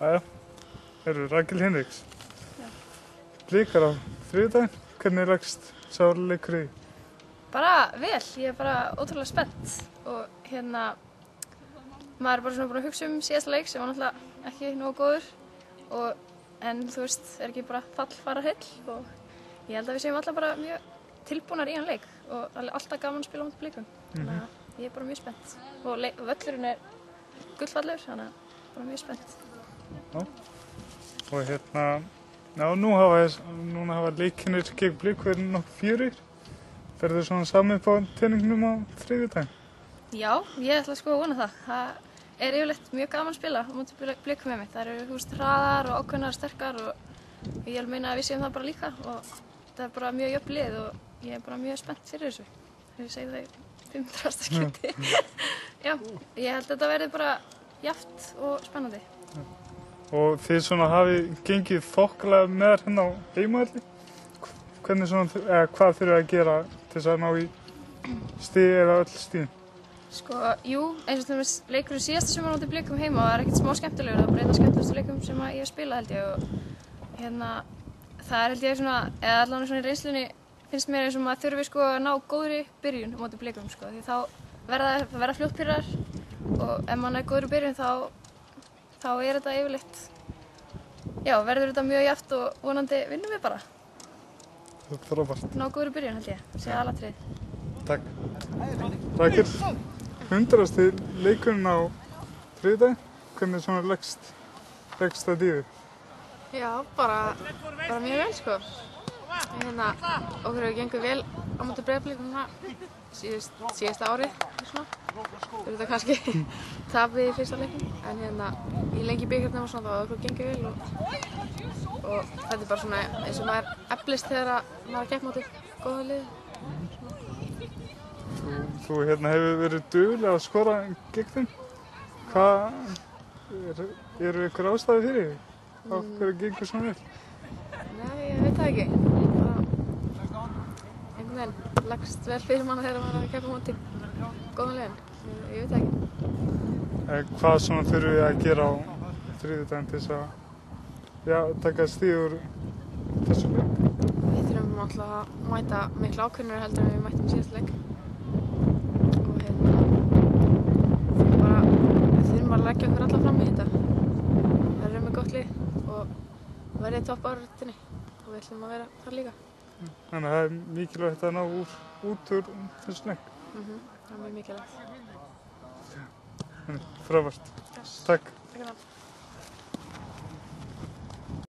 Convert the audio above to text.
Jæja, Rakel Hinriks. Blikar á þriðjudaginn, hvernig leggst sá leikur í? Bara vel, ég bara ótrúlega spennt og maður bara svona búin að hugsa síðasta leik sem var náttúrulega ekki nógu góður en þú veist, ekki bara fall fara heill og ég held að við séum alla bara mjög tilbúnar í hann leik og alltaf gaman að spila á móti Blikum. Þannig að ég bara mjög spennt og völlurinn gullfallegur, þannig að bara mjög spennt. Já, og núna hafa leikinir gegn Blikum verið nokkuð fjörir. Ferðu svona saman upp á teningnum á þriðjudaginn? Já, ég ætla að vona það. Það yfirleitt mjög gaman að spila á móti Blikum með mig. Það eru hraðar og ákveðnar sterkar og ég meina að við séum það bara líka og það er bara mjög jöfn lið og ég er bara mjög spennt fyrir þessu. Þegar ég segi það í 500. skipti. Já, ég held að þetta verði bara jafnt og spennandi. Og þið svona hafi gengið þokkalega með hérna á heimavelli. Hvernig hvað þurfið að gera til þess að ná í stig eða öll stigin? Jú, eins og til dæmis leikurinn síðasta sumar á móti Blikum heima var ekkert smá skemmtilegur. Það var bara einn af skemmtilegustu leikum sem ég hef spilað held ég og það held ég svona, eða allavega svona í reynslunni finnst mér eins og maður þurfi að ná góðri byrjun á móti Blikum því þá verða fljótt pirrar og ef maður góður í byrjun þá þetta yfirleitt, já, verður þetta mjög jafnt og vonandi vinnum við bara. Það er frábært. Ná góður í byrjun held ég, sé aðalatrið. Takk. Rakel, 100. leikurinn á þriðjudaginn, hvernig svona leggst það í þig? Já, bara mjög vel okkur hefur gengið vel á móti Breiðablik síðasta árið þetta kannski tapið í fyrsta leiknum en í lengi bikarnum og svona þá okkur gengið vel og þetta er bara svona eins og maður eflist þegar maður gegn móti góða liði. Þú hefur verið dugleg að skora gegn þeim. Eru ykkur ástæði fyrir því? Af hverju gengur svona vel? Nei, ég veit það ekki. Einhvern veginn leggst vel fyrir mann þegar maður er að keppa móti góðum liðum. Ég veit það ekki. Hvað svona þurfum við að gera á þriðjudaginn til þess að taka stig úr þessum leik? Við þurfum alltaf að mæta miklu ákveðnari heldur en við mættum í síðasta leik. Við þurfum að leggja okkur alla fram í þetta. Það er með gott lið og verðið toppáraturinni og við ætlum að vera þar líka. Þannig að það er mikilvægt að ná út úr þessu leik? Það er mjög mikilvægt. Frábært. Takk. Takk.